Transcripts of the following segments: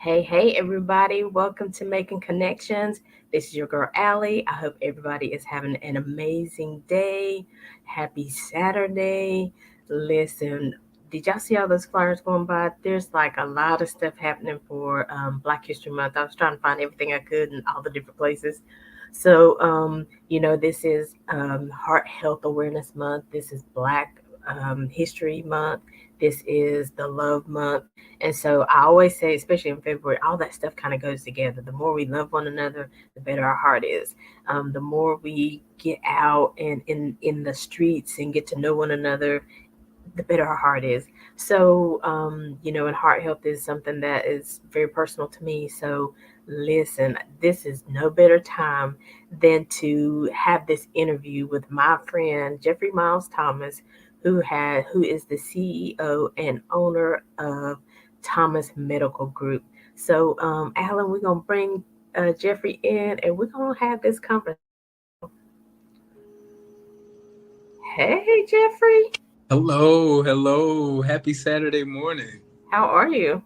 Hey, everybody. Welcome to Making Connections. This is your girl, Aly. I hope everybody is having an amazing day. Happy Saturday. Listen, did y'all see all those flyers going by? There's like a lot of stuff happening for Black History Month. I was trying to find everything I could in all the different places. This is Heart Health Awareness Month. This is Black History Month. This is the Love Month. And so I always say, especially in February, all that stuff kind of goes together. The more we love one another, the better our heart is. The more we get out and in the streets and get to know one another, the better our heart is. And heart health is something that is very personal to me. So, listen, this is no better time than to have this interview with my friend Jeffrey Miles Thomas, who is the CEO and owner of Thomas Medical Group. So, Alan, we're gonna bring Jeffrey in, and we're gonna have this conversation. Hey, Jeffrey, Hello, hello. Happy Saturday morning. how are you?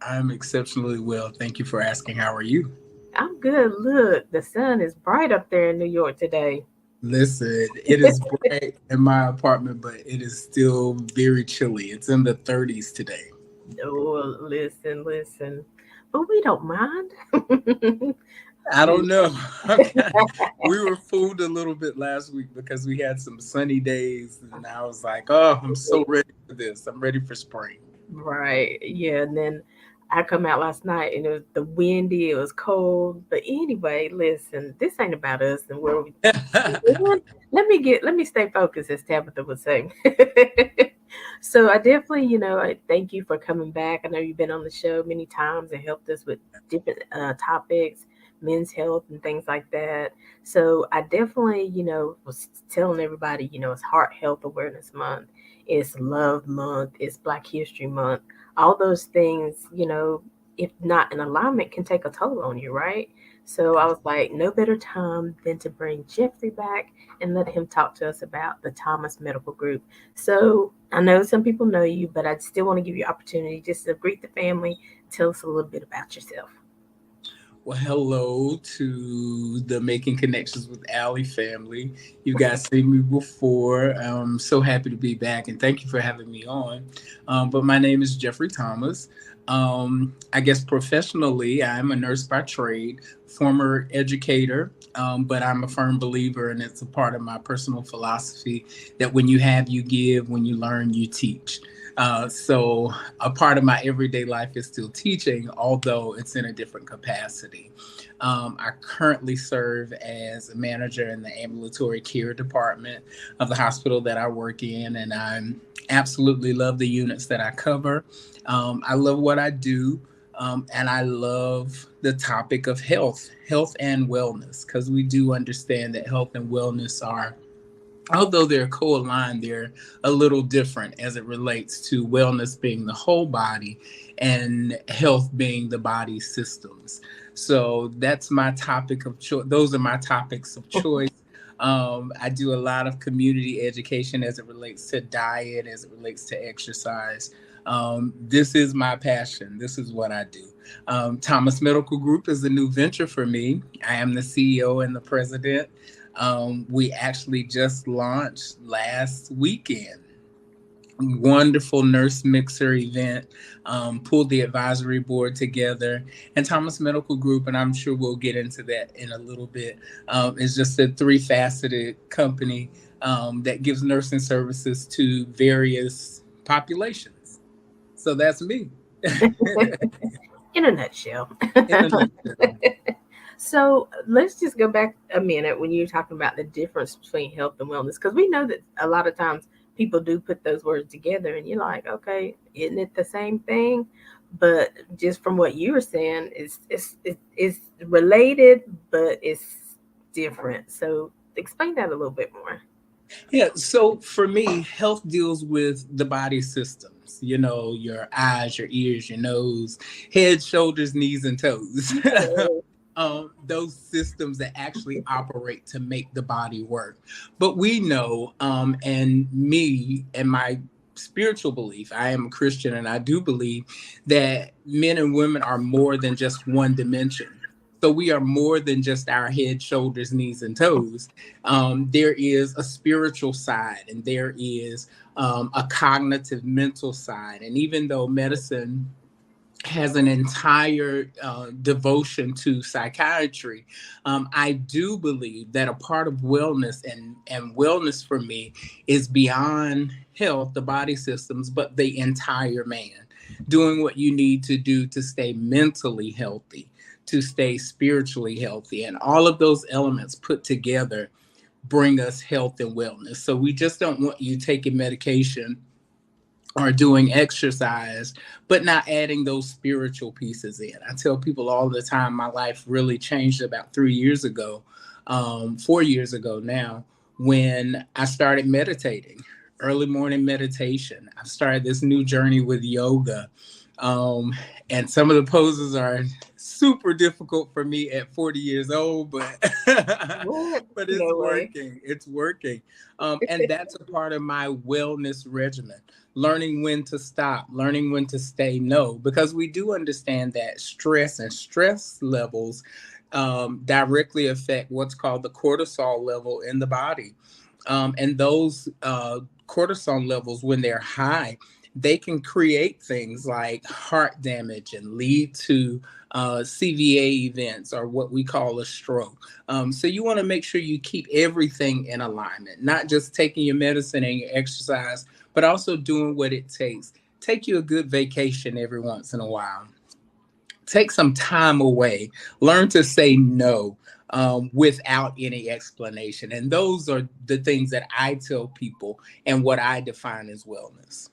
I'm exceptionally well. Thank you for asking. How are you? I'm good. Look, the sun is bright up there in New York today. Listen, it is bright in my apartment, but it is still very chilly. It's in the 30s today. Oh, listen. But we don't mind. I don't know. We were fooled a little bit last week because we had some sunny days, and I was like, oh, I'm so ready for this. I'm ready for spring. Right. Yeah. And then I come out last night and it was the windy, it was cold. But anyway, listen, this ain't about us and where we let me stay focused, as Tabitha would say. So I definitely, I thank you for coming back. I know you've been on the show many times and helped us with different topics, men's health and things like that. So I definitely, was telling everybody, it's Heart Health Awareness Month, it's Love Month, it's Black History Month. All those things, if not in alignment, can take a toll on you, right? So I was like, no better time than to bring Jeffrey back and let him talk to us about the Thomas Medical Group. So I know some people know you, but I still want to give you opportunity just to greet the family. Tell us a little bit about yourself. Well, hello to the Making Connections with Aly family. You guys seen me before. I'm so happy to be back, and thank you for having me on. But my name is Jeffrey Thomas. I guess professionally, I'm a nurse by trade, former educator, but I'm a firm believer, and it's a part of my personal philosophy that when you have, you give, when you learn, you teach. So a part of my everyday life is still teaching, although it's in a different capacity. I currently serve as a manager in the ambulatory care department of the hospital that I work in, and I absolutely love the units that I cover. I love what I do. And I love the topic of health and wellness, because we do understand that health and wellness are, although they're co-aligned, they're a little different as it relates to wellness being the whole body and health being the body systems. So that's my topic of choice. Those are my topics of choice. I do a lot of community education as it relates to diet, as it relates to exercise. This is my passion. This is what I do. Thomas Medical Group is a new venture for me. I am the CEO and the president. We actually just launched last weekend. Wonderful nurse mixer event, pulled the advisory board together, and Thomas Medical Group, and I'm sure we'll get into that in a little bit, is just a three-faceted company that gives nursing services to various populations. So that's me. In a nutshell. In a nutshell. So let's just go back a minute when you're talking about the difference between health and wellness, because we know that a lot of times people do put those words together, and you're like, okay, isn't it the same thing? But just from what you were saying, it's related, but it's different. So explain that a little bit more. Yeah, so for me, health deals with the body systems, your eyes, your ears, your nose, head, shoulders, knees, and toes. Those systems that actually operate to make the body work. But we know, and me and my spiritual belief. I am a Christian, and I do believe that men and women are more than just one dimension. So we are more than just our head, shoulders, knees, and toes. There is a spiritual side, and there is a cognitive, mental side. And even though medicine has an entire devotion to psychiatry, I do believe that a part of wellness, and wellness for me is beyond health, the body systems, but the entire man. Doing what you need to do to stay mentally healthy, to stay spiritually healthy, and all of those elements put together bring us health and wellness. So we just don't want you taking medication or doing exercise, but not adding those spiritual pieces in. I tell people all the time, my life really changed about 3 years ago, 4 years ago now, when I started meditating, early morning meditation. I've started this new journey with yoga. Um, and some of the poses are super difficult for me at 40 years old, but What? but it's No way. working. It's working. And that's a part of my wellness regimen, learning when to stop, learning when to say no, because we do understand that stress and stress levels directly affect what's called the cortisol level in the body. And those cortisol levels, when they're high, they can create things like heart damage and lead to CVA events, or what we call a stroke. So you want to make sure you keep everything in alignment, not just taking your medicine and your exercise, but also doing what it takes. Take you a good vacation every once in a while. Take some time away. Learn to say no without any explanation. And those are the things that I tell people and what I define as wellness.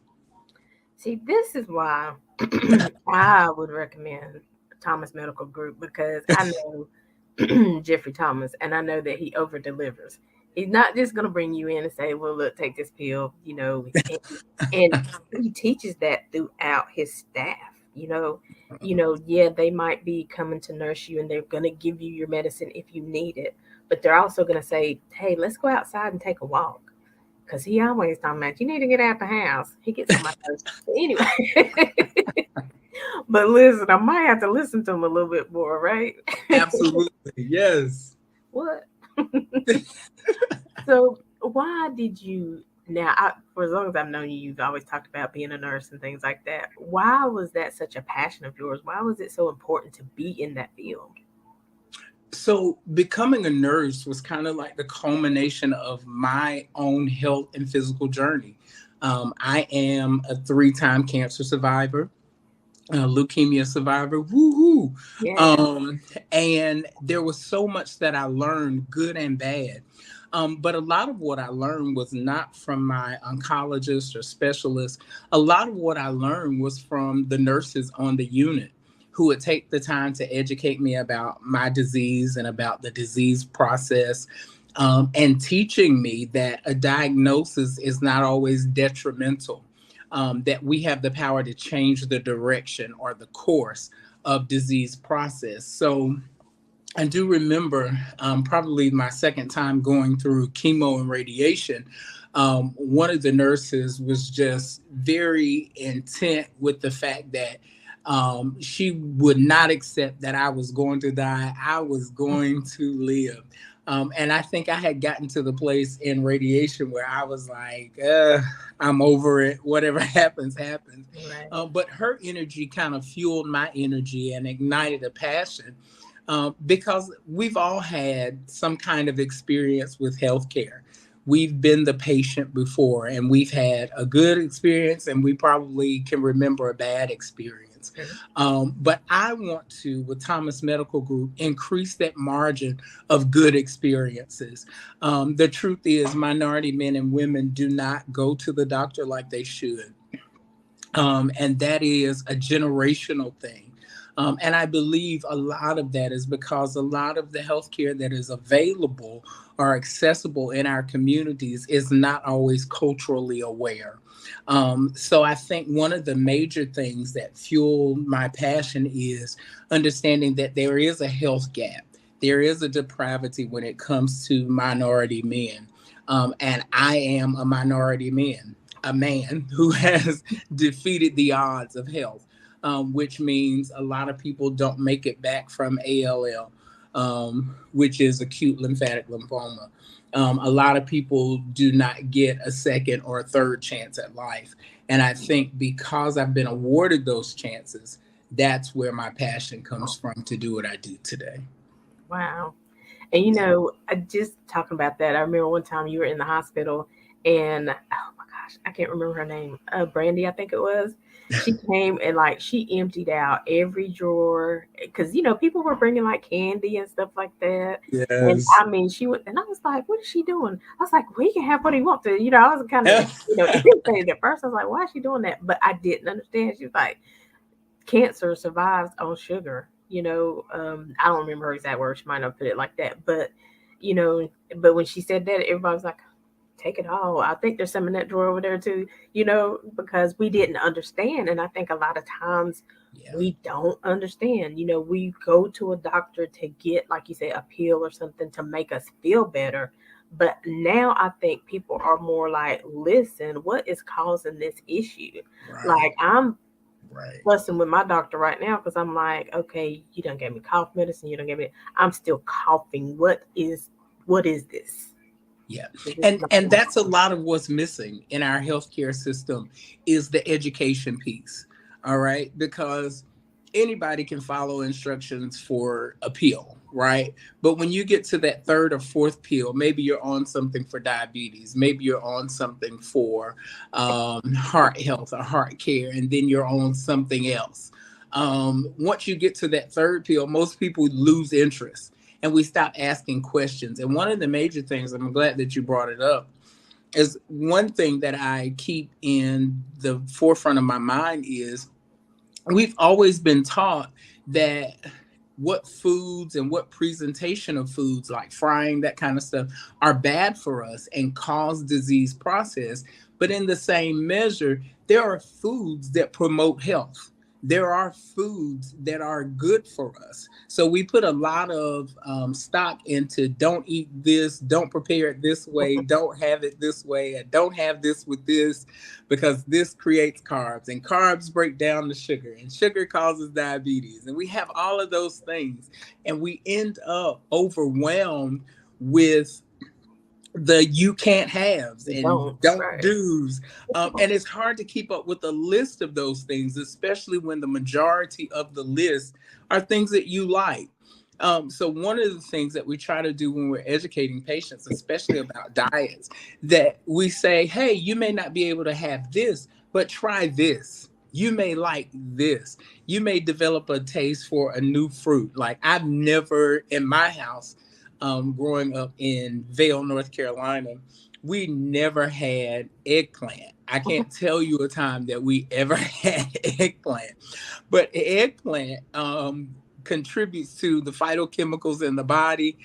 See, this is why I would recommend Thomas Medical Group, because I know Jeffrey Thomas, and I know that he over delivers. He's not just going to bring you in and say, "Well, look, take this pill," and he teaches that throughout his staff. Yeah, they might be coming to nurse you, and they're going to give you your medicine if you need it, but they're also going to say, "Hey, let's go outside and take a walk." Because he always talking about you need to get out the house. He gets on my nerves. But anyway, but listen, I might have to listen to him a little bit more, right? Absolutely. Yes. What? So why did you? Now, for as long as I've known you, you've always talked about being a nurse and things like that. Why was that such a passion of yours? Why was it so important to be in that field? So becoming a nurse was kind of like the culmination of my own health and physical journey. I am a three-time cancer survivor, a leukemia survivor. Woohoo! Yeah. Um, and there was so much that I learned, good and bad. But a lot of what I learned was not from my oncologist or specialist. A lot of what I learned was from the nurses on the unit, who would take the time to educate me about my disease and about the disease process, and teaching me that a diagnosis is not always detrimental, that we have the power to change the direction or the course of disease process. So I do remember, probably my second time going through chemo and radiation. One of the nurses was just very intent with the fact that she would not accept that I was going to die. I was going to live. And I think I had gotten to the place in radiation where I was like, I'm over it. Whatever happens, happens. Right. But her energy kind of fueled my energy and ignited a passion, because we've all had some kind of experience with healthcare. We've been the patient before, and we've had a good experience, and we probably can remember a bad experience. Mhm. But I want to, with Thomas Medical Group, increase that margin of good experiences. The truth is, minority men and women do not go to the doctor like they should. And that is a generational thing. And I believe a lot of that is because a lot of the healthcare that is available or accessible in our communities is not always culturally aware. So I think one of the major things that fuel my passion is understanding that there is a health gap. There is a depravity when it comes to minority men. And I am a minority man. a man who has defeated the odds of health, which means a lot of people don't make it back from ALL, which is acute lymphatic lymphoma. A lot of people do not get a second or a third chance at life. And I think because I've been awarded those chances, that's where my passion comes from to do what I do today. Wow. And I just talking about that. I remember one time you were in the hospital, and oh my gosh, I can't remember her name. Brandy, I think it was. She came and like she emptied out every drawer because people were bringing like candy and stuff like that. And Yes. I mean, she went, and I was like, "What is she doing?" I was like, "We can have what he wants to." I was kind of irritated at first. I was like, "Why is she doing that?" But I didn't understand. She was like, cancer survives on sugar. I don't remember her exact words. She might not put it like that, you know, but when she said that, everybody was like, "Take it all." I think there's some in that drawer over there too. Because we didn't understand, and I think a lot of times Yeah. we don't understand. We go to a doctor to get, like you say, a pill or something to make us feel better. But now I think people are more like, listen, what is causing this issue? Right. Like I'm Right. fussing with my doctor right now because I'm like, okay, you don't give me cough medicine, you don't give me. I'm still coughing. What is this? Yeah. Is this And something that's a lot of what's missing in our healthcare system is the education piece. All right? Because anybody can follow instructions for a pill, right? But when you get to that third or fourth pill, maybe you're on something for diabetes, maybe you're on something for heart health or heart care, and then you're on something else. Once you get to that third pill, most people lose interest and we stop asking questions. And one of the major things, I'm glad that you brought it up, is one thing that I keep in the forefront of my mind is we've always been taught that what foods and what presentation of foods like frying, that kind of stuff, are bad for us and cause disease process. But in the same measure, there are foods that promote health. There are foods that are good for us. So we put a lot of stock into don't eat this, don't prepare it this way, don't have it this way, and don't have this with this because this creates carbs and carbs break down the sugar and sugar causes diabetes. And we have all of those things and we end up overwhelmed with the you can't haves you and don't? don't Right. do's. And it's hard to keep up with a list of those things, especially when the majority of the list are things that you like. So one of the things that we try to do when we're educating patients, especially about diets, that we say, hey, you may not be able to have this, but try this. You may like this. You may develop a taste for a new fruit. Like I've never in my house, growing up in Vale, North Carolina, we never had eggplant. I can't tell you a time that we ever had eggplant, but eggplant contributes to the phytochemicals in the body,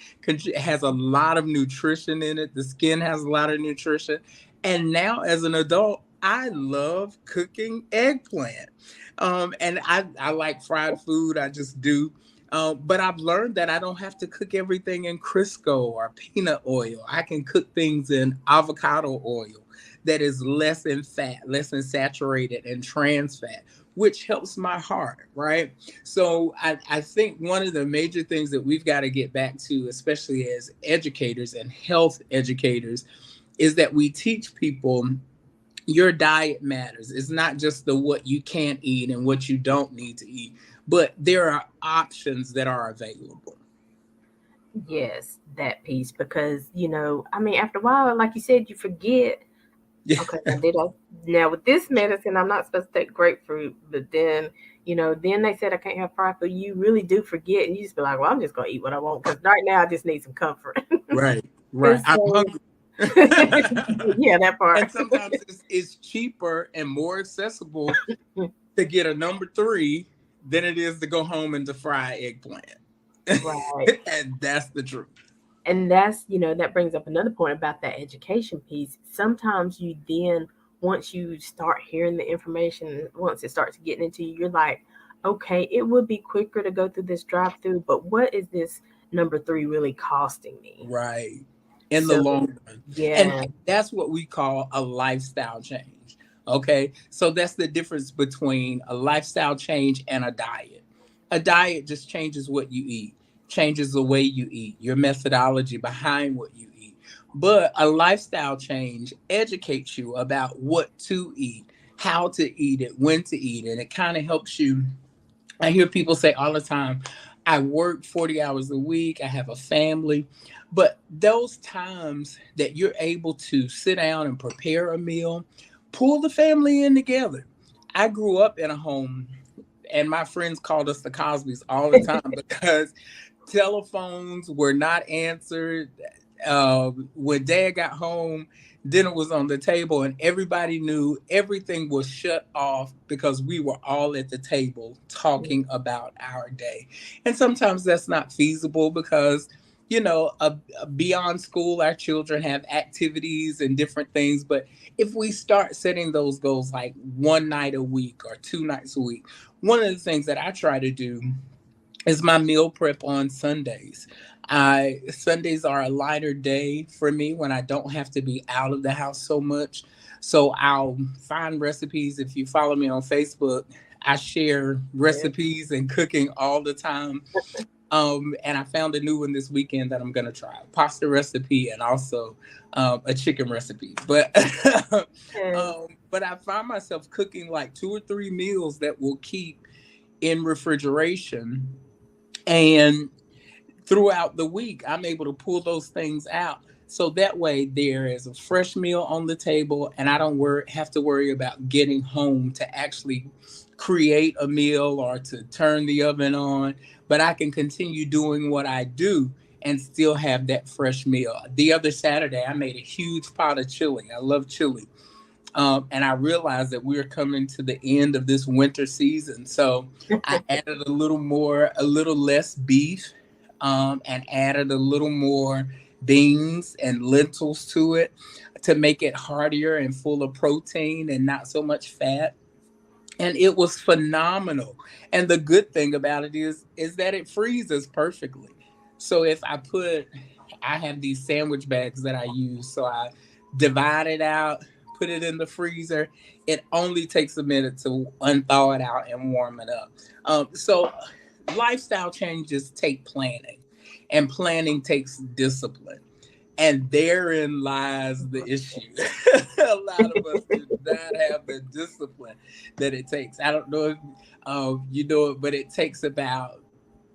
has a lot of nutrition in it. The skin has a lot of nutrition. And now as an adult, I love cooking eggplant. And I like fried food. I just do. But I've learned that I don't have to cook everything in Crisco or peanut oil. I can cook things in avocado oil that is less in fat, less in saturated and trans fat, which helps my heart, right? So I think one of the major things that we've got to get back to, especially as educators and health educators, is that we teach people your diet matters. It's not just the what you can't eat and what you don't need to eat, but there are options that are available. Yes, that piece because I mean, after a while, like you said, you forget. Yeah. Okay, now with this medicine, I'm not supposed to take grapefruit, but then they said I can't have fried food. You really do forget, and you just be like, well, I'm just gonna eat what I want because right now I just need some comfort. Right, And right. I'm so, hungry. yeah, that part. And sometimes it's cheaper and more accessible to get a number three than it is to go home and to fry eggplant. Right. And that's the truth. And that brings up another point about that education piece. Sometimes you then, once you start hearing the information, once it starts getting into you, you're like, okay, it would be quicker to go through this drive through, but what is this number three really costing me? Right. In the So long run. And yeah. that's what we call a lifestyle change. Okay, so that's the difference between a lifestyle change and a diet. A diet just changes what you eat, changes the way you eat, your methodology behind what you eat. But a lifestyle change educates you about what to eat, how to eat it, when to eat it. It kind of helps you. I hear people say all the time, I work 40 hours a week, I have a family. But those times that you're able to sit down and prepare a meal, pull the family in together. I grew up in a home, and my friends called us the Cosbys all the time because telephones were not answered. When dad got home, dinner was on the table, and everybody knew everything was shut off because we were all at the table talking about our day. And sometimes that's not feasible because, beyond school, our children have activities and different things. But if we start setting those goals like one night a week or two nights a week, one of the things that I try to do is my meal prep on Sundays. Sundays are a lighter day for me when I don't have to be out of the house so much. So I'll find recipes. If you follow me on Facebook, I share Yeah. recipes and cooking all the time. And I found a new one this weekend that I'm gonna try, a pasta recipe and also a chicken recipe. Yes. But I find myself cooking like two or three meals that will keep in refrigeration, and throughout the week I'm able to pull those things out, so that way there is a fresh meal on the table and I don't have to worry about getting home to actually create a meal or to turn the oven on, but I can continue doing what I do and still have that fresh meal. The other Saturday I made a huge pot of chili. I love chili. And I realized that we are coming to the end of this winter season. So I added a little more, a little less beef, and added a little more beans and lentils to it to make it heartier and full of protein and not so much fat. And it was phenomenal. And the good thing about it is that it freezes perfectly. So if I have these sandwich bags that I use, so I divide it out, put it in the freezer. It only takes a minute to unthaw it out and warm it up. So lifestyle changes take planning, and planning takes discipline. And therein lies the issue. A lot of us do not have the discipline that it takes. I don't know if you know it, but it takes about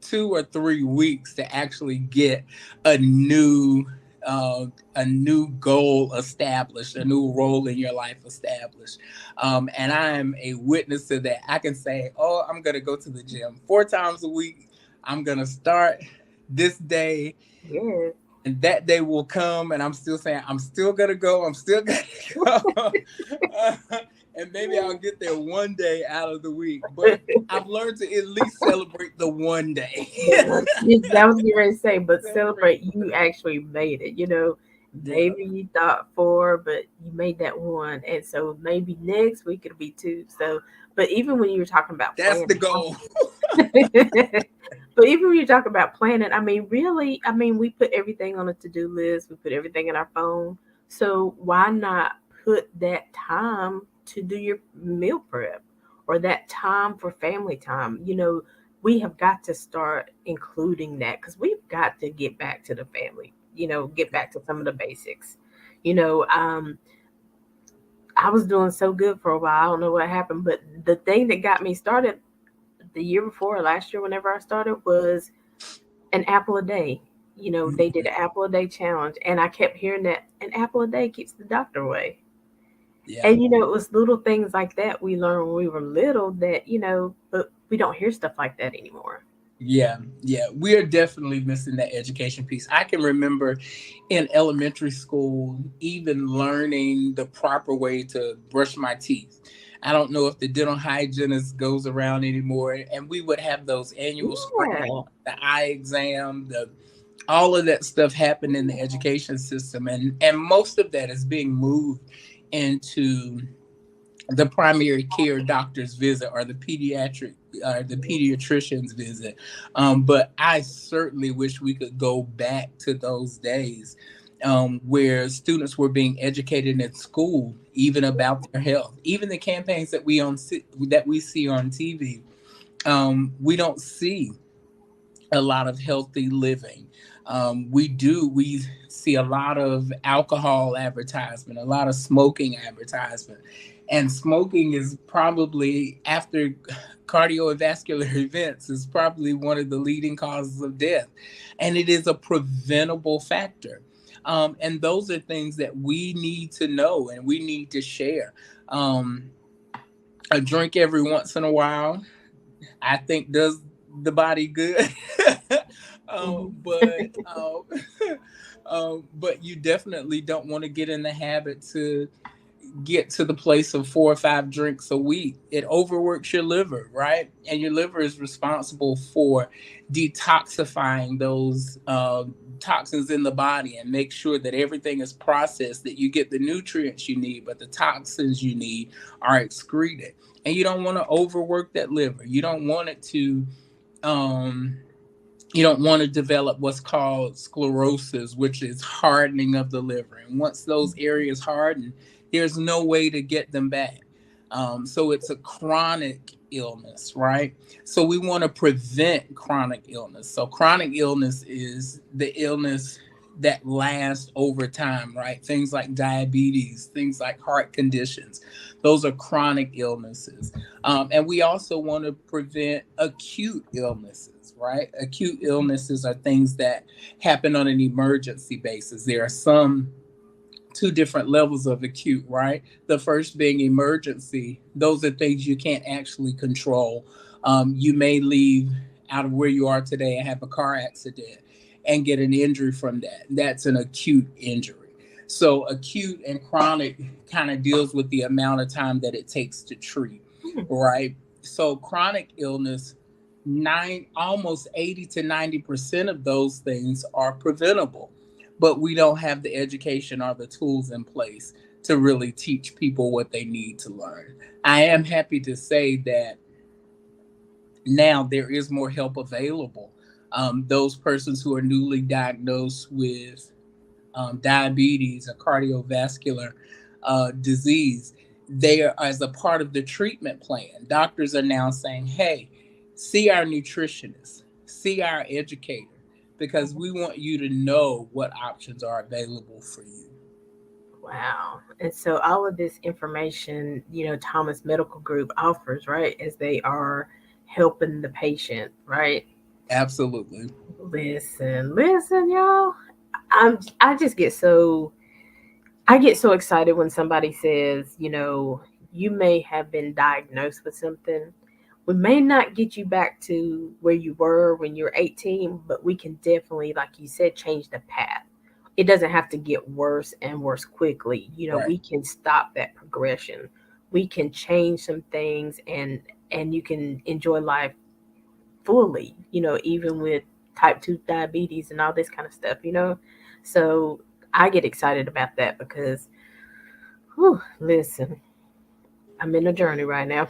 2 or 3 weeks to actually get a new a new goal established, a new role in your life established. And I am a witness to that. I can say, oh, I'm going to go to the gym 4 times a week. I'm going to start this day, Yes. and that day will come, and I'm still saying I'm still gonna go. I'm still gonna go, and maybe I'll get there one day out of the week. But I've learned to at least celebrate the one day. That was you ready to say, but Celebrate celebrate the you one day. actually made it. Yeah, Maybe you thought four, but you made that one, and so maybe next week it'll be two. So, but even when you were talking about that's planning, the goal. but even when you talk about planning, I mean, really, I mean, we put everything on a to-do list. We put everything in our phone. So why not put that time to do your meal prep or that time for family time? We have got to start including that because we've got to get back to the family. Get back to some of the basics. You know, um, I was doing so good for a while. I don't know what happened, but the thing that got me started the year before, last year, whenever I started, was an apple a day. They did an apple a day challenge, and I kept hearing that an apple a day keeps the doctor away. Yeah. And it was little things like that we learned when we were little that but we don't hear stuff like that anymore. Yeah, yeah, we are definitely missing that education piece. I can remember in elementary school even learning the proper way to brush my teeth. I don't know if the dental hygienist goes around anymore, and we would have those annual screenings, Yeah, the eye exam, the all of that stuff happened in the education system, and most of that is being moved into the primary care doctor's visit or the pediatrician's visit. But I certainly wish we could go back to those days. where students were being educated in school, even about their health. Even the campaigns that we see on TV, we don't see a lot of healthy living. We see a lot of alcohol advertisement, a lot of smoking advertisement, and smoking is probably, after cardiovascular events, is probably one of the leading causes of death, and it is a preventable factor. And those are things that we need to know and we need to share. A drink every once in a while, I think, does the body good. Mhm. But but you definitely don't want to get in the habit to get to the place of 4 or 5 drinks a week. It overworks your liver, right? And your liver is responsible for detoxifying those toxins in the body and make sure that everything is processed, that you get the nutrients you need, but the toxins you need are excreted. And you don't want to overwork that liver. Um, you don't want to develop what's called sclerosis, which is hardening of the liver. And once those areas harden, there's no way to get them back. So it's a chronic illness, right? So we want to prevent chronic illness. So chronic illness is the illness that lasts over time, right? Things like diabetes, things like heart conditions, those are chronic illnesses. And we also want to prevent acute illnesses, right? Acute illnesses are things that happen on an emergency basis. There are some two different levels of acute, right? The first being emergency. Those are things you can't actually control. You may leave out of where you are today and have a car accident and get an injury from that. That's an acute injury. So acute and chronic kind of deals with the amount of time that it takes to treat, Mhm. right? So chronic illness, almost 80 to 90% of those things are preventable, but we don't have the education or the tools in place to really teach people what they need to learn. I am happy to say that now there is more help available. Those persons who are newly diagnosed with diabetes or cardiovascular disease, they are, as a part of the treatment plan, doctors are now saying, hey, see our nutritionist, see our educator, because we want you to know what options are available for you. Wow. And so all of this information, Thomas Medical Group offers, right, as they are helping the patient, right? Absolutely. Listen, y'all. I just get so excited when somebody says, you may have been diagnosed with something. We may not get you back to where you were when you were 18, but we can definitely, like you said, change the path. It doesn't have to get worse and worse quickly. Right. We can stop that progression. We can change some things, and you can enjoy life fully, even with type 2 diabetes and all this kind of stuff. So I get excited about that because, whew, listen, I'm in a journey right now.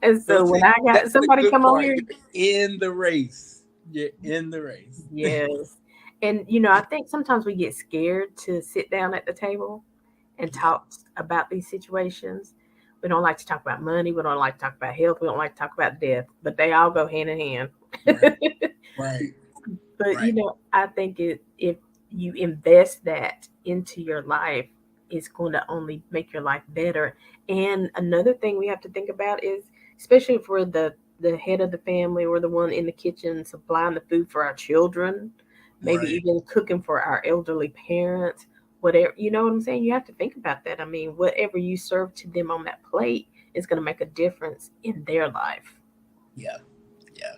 And So so when see, I got that's the somebody good come on part. here, You're in the race. You're in the race. yes. And, I think sometimes we get scared to sit down at the table and Yeah. talk about these situations. We don't like to talk about money. We don't like to talk about health. We don't like to talk about death, but they all go hand in hand. Right. Right. But Right. I think if you invest that into your life, it's going to only make your life better. And another thing we have to think about is, especially for the head of the family or the one in the kitchen supplying the food for our children, maybe Right. even cooking for our elderly parents, whatever, you know what I'm saying? You have to think about that. I mean, whatever you serve to them on that plate is going to make a difference in their life. Yeah. Yeah.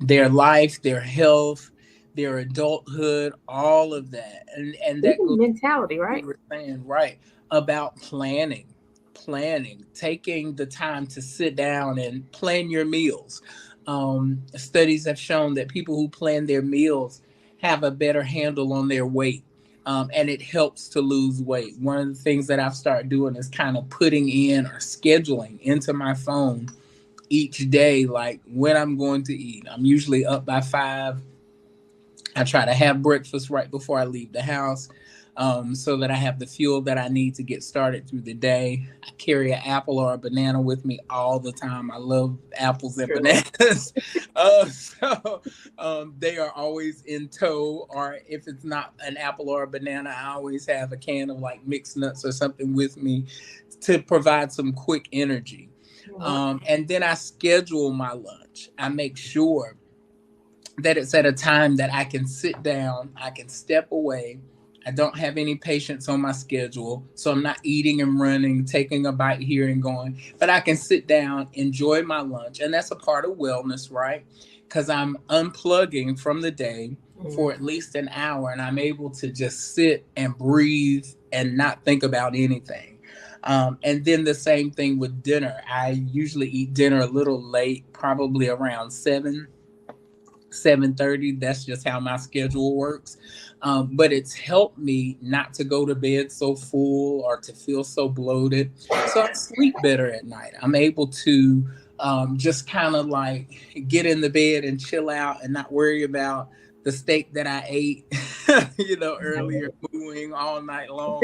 Their life, their health, their adulthood, all of that. And that Even goes mentality, to what right? you were saying, right, about planning, taking the time to sit down and plan your meals. Studies have shown that people who plan their meals have a better handle on their weight. And it helps to lose weight. One of the things that I've started doing is kind of putting in or scheduling into my phone each day, like when I'm going to eat. I'm usually up by 5. I try to have breakfast right before I leave the house, so that I have the fuel that I need to get started through the day. I carry an apple or a banana with me all the time. I love apples and True. bananas. So they are always in tow, or if it's not an apple or a banana, I always have a can of like mixed nuts or something with me to provide some quick energy. Right. And then I schedule my lunch. I make sure that it's at a time that I can sit down, I can step away. I don't have any patients on my schedule, so I'm not eating and running, taking a bite here and going, but I can sit down, enjoy my lunch. And that's a part of wellness, right? Because I'm unplugging from the day Mm. for at least an hour and I'm able to just sit and breathe and not think about anything. And then the same thing with dinner. I usually eat dinner a little late, probably around 7:30. That's just how my schedule works. But it's helped me not to go to bed so full or to feel so bloated. So I sleep better at night. I'm able to just kind of like get in the bed and chill out and not worry about the steak that I ate, earlier, mooing all night long.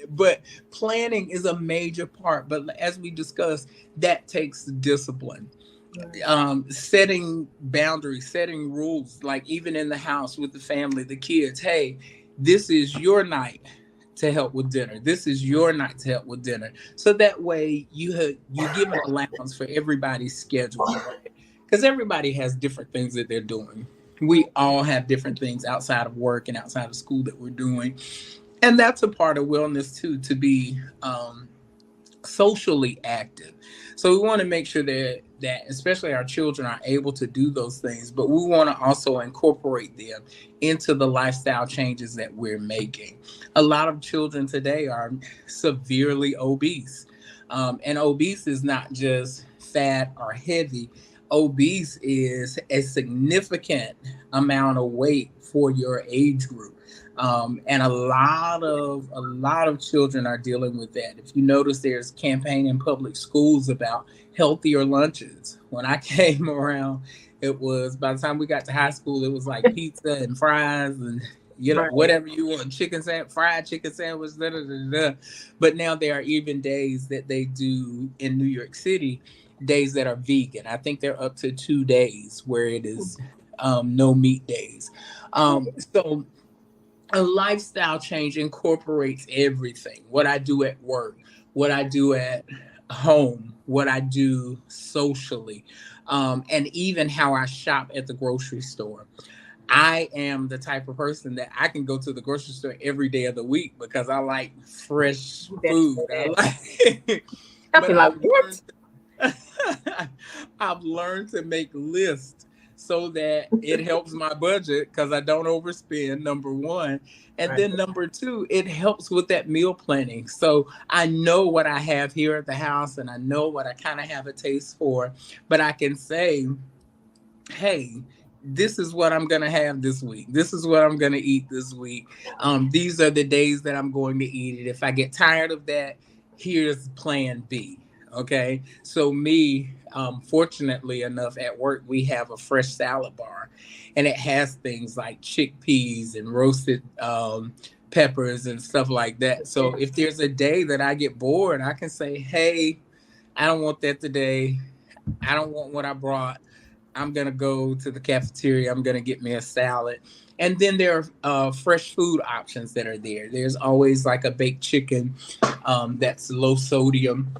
But planning is a major part. But as we discussed, that takes discipline, Right. setting boundaries, setting rules, like even in the house with the family, the kids. Hey, this is your night to help with dinner. This is your night to help with dinner. So that way you give an allowance for everybody's schedule, right? Because everybody has different things that they're doing. We all have different things outside of work and outside of school that we're doing, and that's a part of wellness too. To be socially active. So we want to make sure that especially our children are able to do those things, but we want to also incorporate them into the lifestyle changes that we're making. A lot of children today are severely obese. And obese is not just fat or heavy. Obese is a significant amount of weight for your age group, and a lot of children are dealing with that. If you notice, there's campaign in public schools about healthier lunches. When I came around, it was by the time we got to high school, it was like pizza and fries and Right. whatever you want, fried chicken sandwich, da, da, da, da. But now there are even days that they do in New York City, days that are vegan. I think they're up to 2 days where it is no meat days. So a lifestyle change incorporates everything: what I do at work, what I do at home, what I do socially, and even how I shop at the grocery store. I am the type of person that I can go to the grocery store every day of the week because I like fresh You better food. say I that. like I'll but be like, what? I've learned to make lists so that it helps my budget because I don't overspend, number one. And Right. then number two, it helps with that meal planning. So I know what I have here at the house and I know what I kind of have a taste for, but I can say, hey, this is what I'm gonna have this week. This is what I'm gonna eat this week. These are the days that I'm going to eat it. If I get tired of that, here's plan B. Okay. So me, fortunately enough, at work we have a fresh salad bar, and it has things like chickpeas and roasted peppers and stuff like that. So if there's a day that I get bored, I can say, hey, I don't want that today. I don't want what I brought. I'm gonna go to the cafeteria. I'm gonna get me a salad, and then there are fresh food options that are there. There's always like a baked chicken that's low sodium,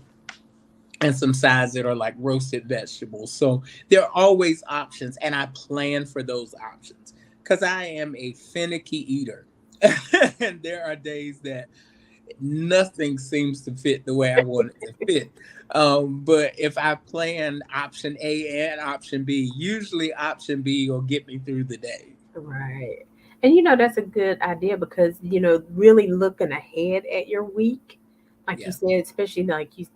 and some sides that are like roasted vegetables. So there are always options, and I plan for those options because I am a finicky eater, and there are days that nothing seems to fit the way I want it to fit. But if I plan option A and option B, usually option B will get me through the day. Right. And that's a good idea because, really looking ahead at your week, like you Yeah. said, especially like you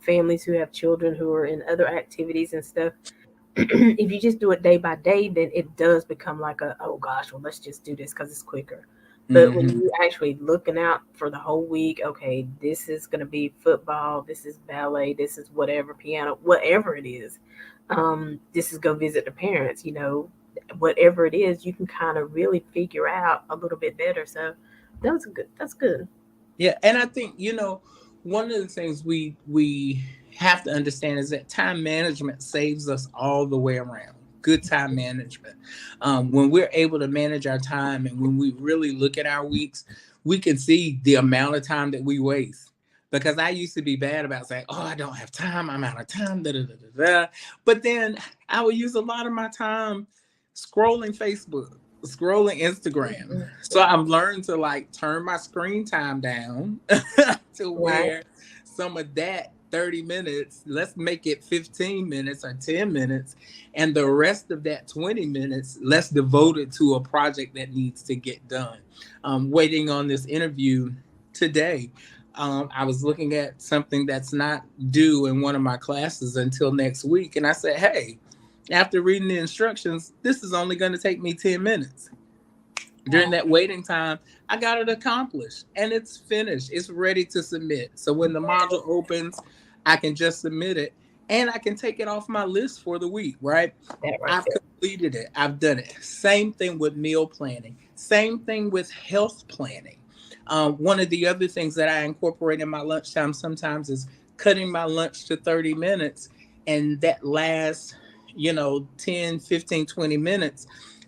families who have children who are in other activities and stuff. If you just do it day by day, then it does become like oh gosh, well, let's just do this because it's quicker. But when Hmm. you actually looking out for the whole week, okay, this is going to be football, this is ballet, this is whatever, piano, whatever it is. This is go visit the parents. whatever it is, you can kind of really figure out a little bit better. So that was good. That's good. Yeah, and I think one of the things we have to understand is that time management saves us all the way around. Good time management. When we're able to manage our time, and when we really look at our weeks, we can see the amount of time that we waste. Because I used to be bad about saying, "Oh, I don't have time. I'm out of time." Da, da, da, da, da. But then I would use a lot of my time scrolling Facebook, scrolling Instagram. Mhm. So I've learned to like turn my screen time down to Right. where some of that 30 minutes, let's make it 15 minutes or 10 minutes. And the rest of that 20 minutes, let's devote it to a project that needs to get done. Waiting on this interview today, I was looking at something that's not due in one of my classes until next week. And I said, hey, after reading the instructions, this is only going to take me 10 minutes. During that waiting time, I got it accomplished and it's finished. It's ready to submit. So when the module opens, I can just submit it and I can take it off my list for the week, right? That right I've there. completed it. I've done it. Same thing with meal planning. Same thing with health planning. One of the other things that I incorporate in my lunchtime sometimes is cutting my lunch to 30 minutes. And that last, 10, 15, 20 minutes,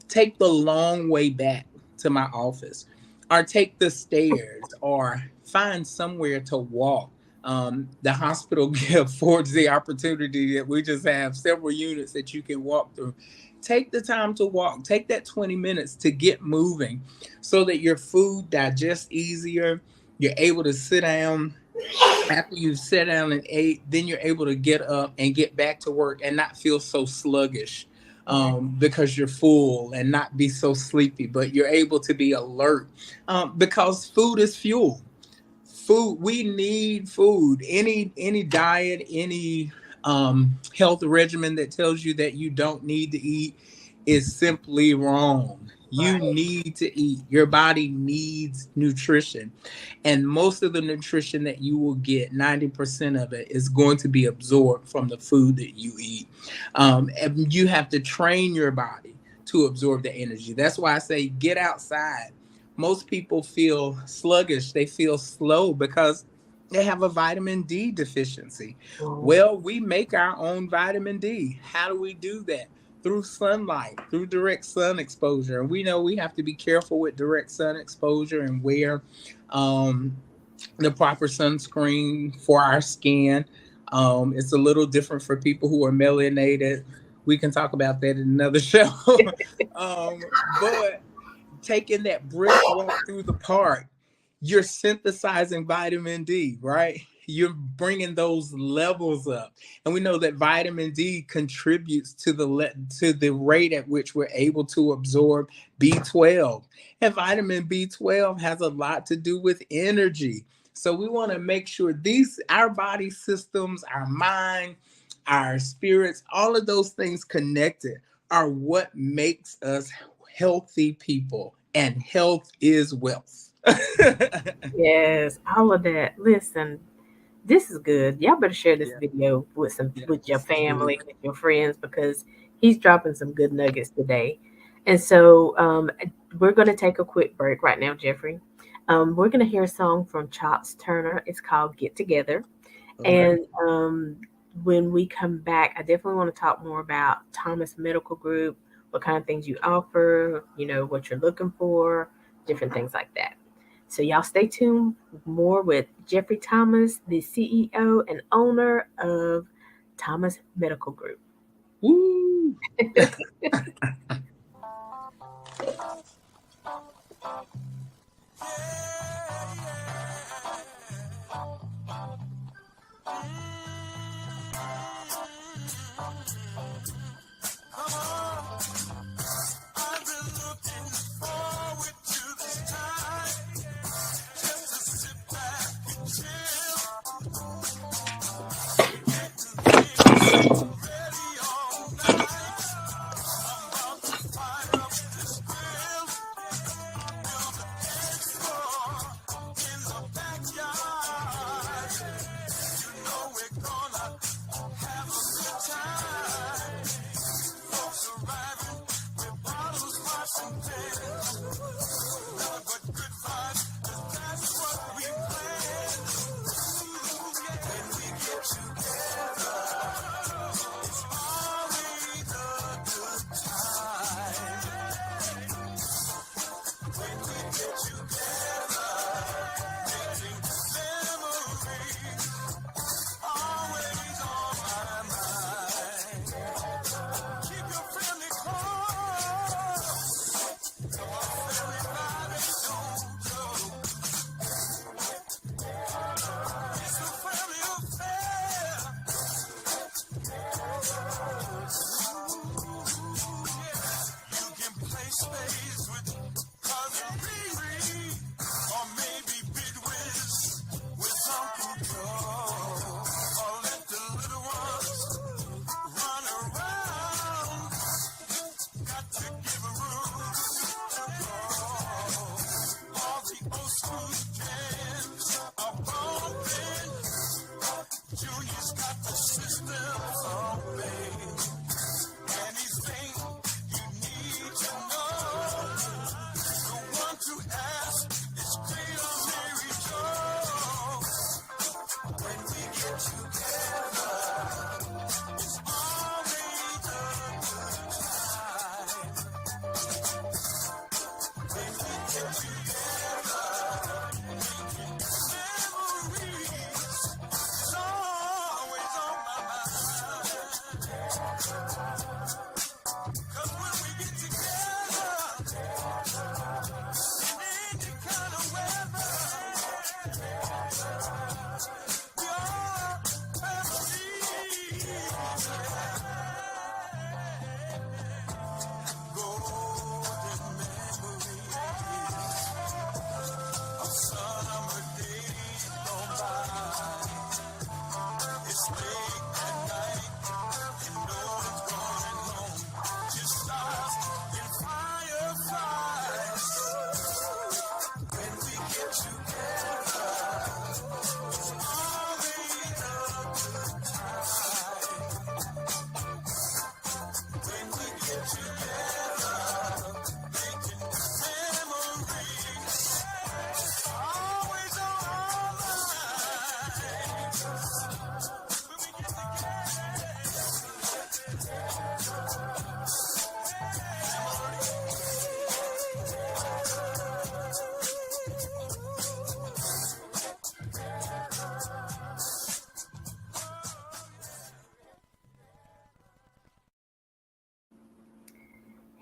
take the long way back to my office or take the stairs or find somewhere to walk. The hospital affords the opportunity that we just have several units that you can walk through. Take the time to walk, take that 20 minutes to get moving so that your food digests easier. You're able to sit down after you've sat down and ate, then you're able to get up and get back to work and not feel so sluggish Right. because you're full and not be so sleepy, but you're able to be alert because food is fuel. Food, we need food. Any diet, any health regimen that tells you that you don't need to eat is simply wrong. You Right. need to eat. Your body needs nutrition. And most of the nutrition that you will get, 90% of it, is going to be absorbed from the food that you eat. And you have to train your body to absorb the energy. That's why I say get outside. Most people feel sluggish, they feel slow because they have a vitamin D deficiency. Mhm. Well, we make our own vitamin D. How do we do that? Through sunlight, through direct sun exposure. And we know we have to be careful with direct sun exposure and wear um, the proper sunscreen for our skin. It's a little different for people who are melanated. We can talk about that in another show. But taking that brisk walk through the park, you're synthesizing vitamin D, right? You're bringing those levels up, and we know that vitamin D contributes to to the rate at which we're able to absorb B12, and vitamin B12 has a lot to do with energy. So we want to make sure these our body systems, our mind, our spirits, all of those things connected are what makes us healthy people, and health is wealth. Yes, all of that. Listen, this is good. Y'all better share this Yeah, video with yeah, with your family, absolutely. with your friends, because he's dropping some good nuggets today. And so we're going to take a quick break right now, Jeffrey. We're going to hear a song from Chops Turner. It's called "Get Together." All right. And when we come back, I definitely want to talk more about Thomas Medical Group, what kind of things you offer, what you're looking for, different things like that. So y'all stay tuned. More with Jeffrey Thomas, the CEO and owner of Thomas Medical Group. Woo.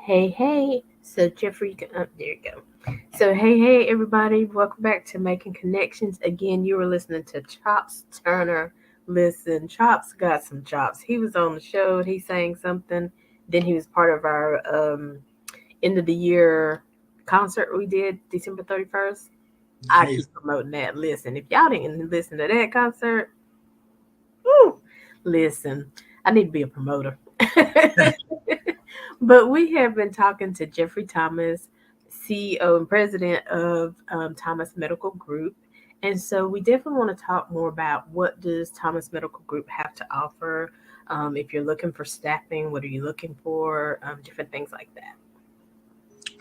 Hey, hey. So, Jeffrey, there you go. So, hey, everybody. Welcome back to Making Connections. Again, you were listening to Chops Turner. Listen, Chops got some chops. He was on the show, he sang something. Then he was part of our end of the year concert we did December 31st. I Hey, keep promoting that. Listen, if y'all didn't listen to that concert, woo, listen, I need to be a promoter. But we have been talking to Jeffrey Thomas, CEO and president of Thomas Medical Group. And so we definitely want to talk more about what does Thomas Medical Group have to offer. If you're looking for staffing, what are you looking for? Different things like that.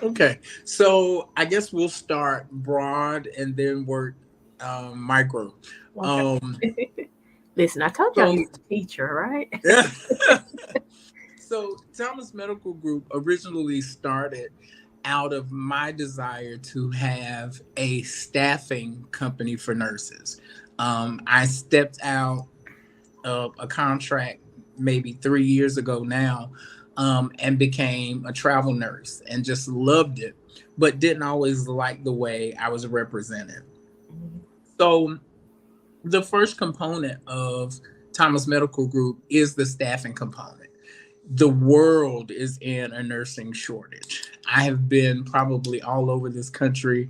okay. So I guess we'll start broad and then work micro. Okay. Um, Listen, I told y'all so he's a teacher, right? So Thomas Medical Group originally started out of my desire to have a staffing company for nurses. I stepped out of a contract maybe 3 years ago now, and became a travel nurse and just loved it, but didn't always like the way I was represented. So the first component of Thomas Medical Group is the staffing component. The world is in a nursing shortage. I have been probably all over this country,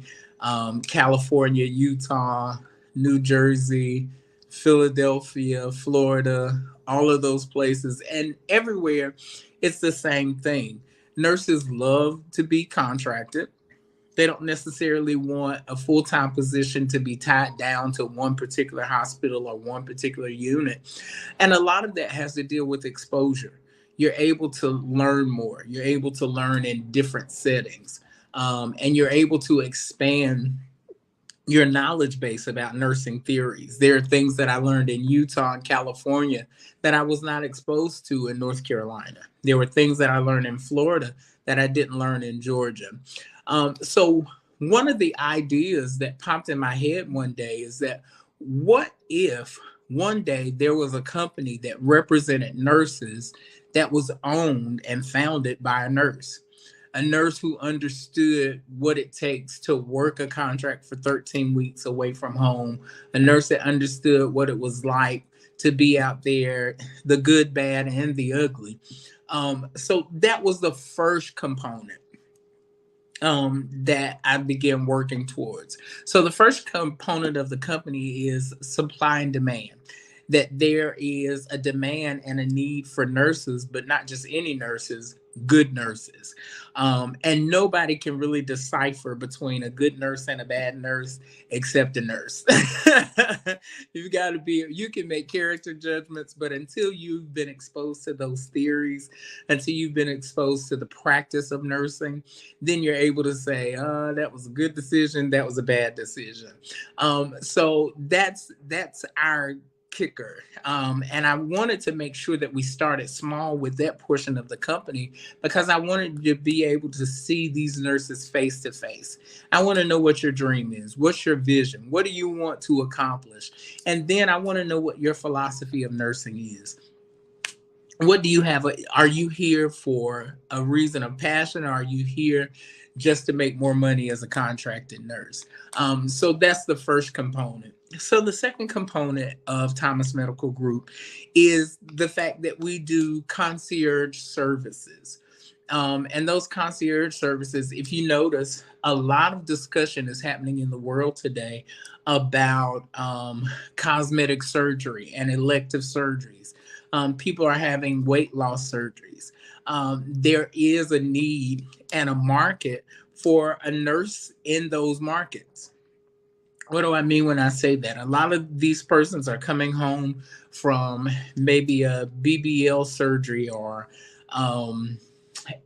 California, Utah, New Jersey, Philadelphia, Florida, all of those places. And everywhere, it's the same thing. Nurses love to be contracted. They don't necessarily want a full time position to be tied down to one particular hospital or one particular unit. And a lot of that has to deal with exposure. You're able to learn more, you're able to learn in different settings, and you're able to expand your knowledge base about nursing theories. There are things that I learned in Utah and California that I was not exposed to in North Carolina. There were things that I learned in Florida that I didn't learn in Georgia. So, one of the ideas that popped in my head one day is that what if one day there was a company that represented nurses that was owned and founded by a nurse who understood what it takes to work a contract for 13 weeks away from home, a nurse that understood what it was like to be out there, the good, bad, and the ugly. So that was the first component that I began working towards. So the first component of the company is supply and demand. That there is a demand and a need for nurses, but not just any nurses, good nurses. And nobody can really decipher between a good nurse and a bad nurse except a nurse. You've got to be, you can make character judgments, but until you've been exposed to those theories, until you've been exposed to the practice of nursing, then you're able to say, that was a good decision, that was a bad decision. So that's our kicker. And I wanted to make sure that we started small with that portion of the company because I wanted to be able to see these nurses face to face. I want to know what your dream is. What's your vision? What do you want to accomplish? And then I want to know what your philosophy of nursing is. What do you have? Are you here for a reason of passion, or are you here just to make more money as a contracted nurse? So that's the first component. So the second component of Thomas Medical Group is the fact that we do concierge services. And those concierge services, if you notice, a lot of discussion is happening in the world today about cosmetic surgery and elective surgeries. People are having weight loss surgeries. There is a need and a market for a nurse in those markets. What do I mean when I say that? A lot of these persons are coming home from maybe a BBL surgery or um,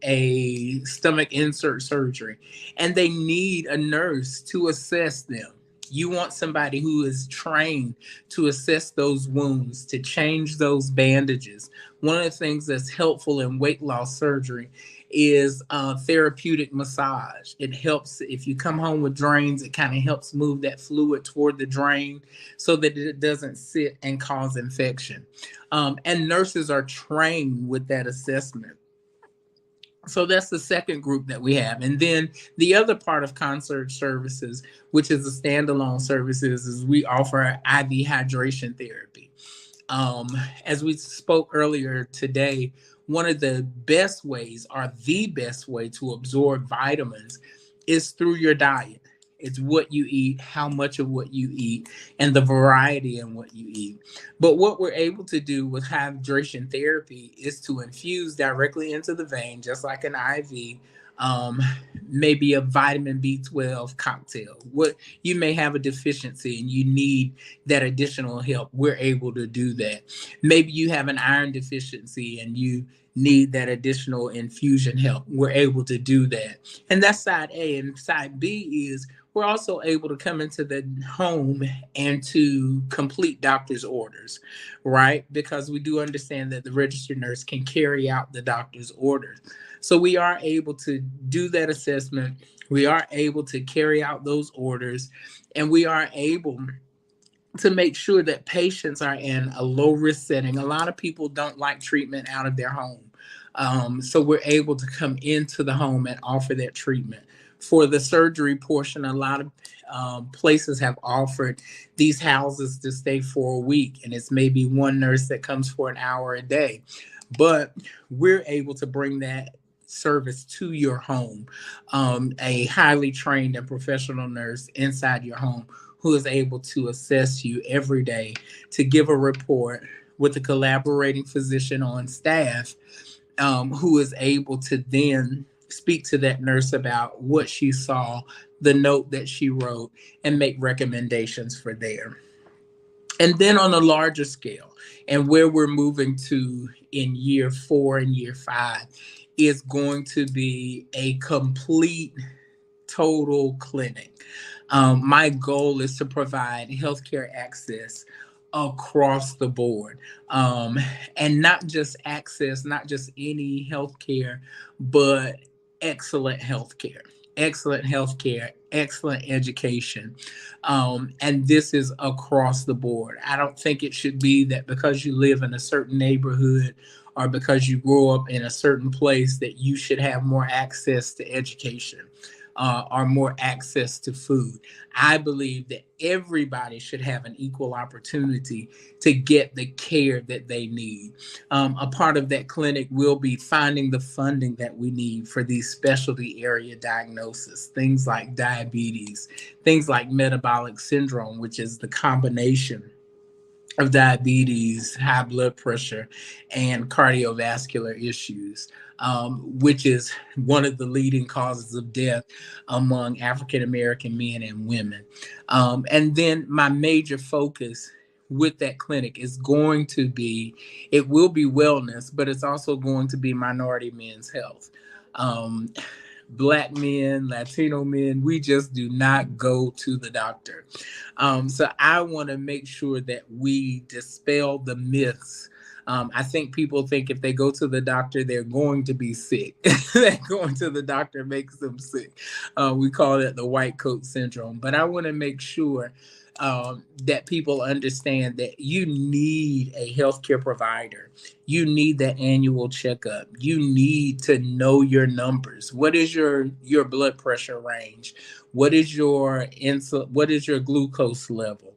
a stomach insert surgery, and they need a nurse to assess them. You want somebody who is trained to assess those wounds, to change those bandages. One of the things that's helpful in weight loss surgery is therapeutic massage. It helps if you come home with drains, it kind of helps move that fluid toward the drain so that it doesn't sit and cause infection. And nurses are trained with that assessment. So that's the second group that we have. And then the other part of concierge services, which is a standalone services, is we offer IV hydration therapy. Um, as we spoke earlier today, one of the best ways, or the best way to absorb vitamins is through your diet. It's what you eat, how much of what you eat, and the variety in what you eat. But what we're able to do with hydration therapy is to infuse directly into the vein, just like an IV, um, maybe a vitamin B12 cocktail. What you may have a deficiency and you need that additional help, we're able to do that. Maybe you have an iron deficiency and you need that additional infusion help, we're able to do that. And that's side A. And side B is we're also able to come into the home and to complete doctor's orders, right? Because we do understand that the registered nurse can carry out the doctor's orders. So we are able to do that assessment. We are able to carry out those orders, and we are able to make sure that patients are in a low risk setting. A lot of people don't like treatment out of their home. So we're able to come into the home and offer that treatment. For the surgery portion, a lot of places have offered these houses to stay for a week, and it's maybe one nurse that comes for an hour a day. But we're able to bring that service to your home, a highly trained and professional nurse inside your home who is able to assess you every day, to give a report with a collaborating physician on staff, who is able to then speak to that nurse about what she saw, the note that she wrote, and make recommendations for there. And then on a larger scale, and where we're moving to in year 4 and year 5, is going to be a complete total clinic. My goal is to provide healthcare access across the board, and not just access, not just any healthcare, but excellent healthcare, excellent healthcare, excellent education. And this is across the board. I don't think it should be that because you live in a certain neighborhood or because you grow up in a certain place that you should have more access to education, or more access to food. I believe that everybody should have an equal opportunity to get the care that they need. A part of that clinic will be finding the funding that we need for these specialty area diagnoses, things like diabetes, things like metabolic syndrome, which is the combination of diabetes, high blood pressure, and cardiovascular issues, which is one of the leading causes of death among African American men and women. And then my major focus with that clinic is going to be, it will be wellness, but it's also going to be minority men's health. Um, Black men, Latino men, we just do not go to the doctor. So I want to make sure that we dispel the myths. I think people think if they go to the doctor, they're going to be sick. That going to the doctor makes them sick. We call it the white coat syndrome. But I want to make sure that people understand that you need a healthcare provider. You need that annual checkup. You need to know your numbers. What is your blood pressure range? What is your insulin? What is your glucose level?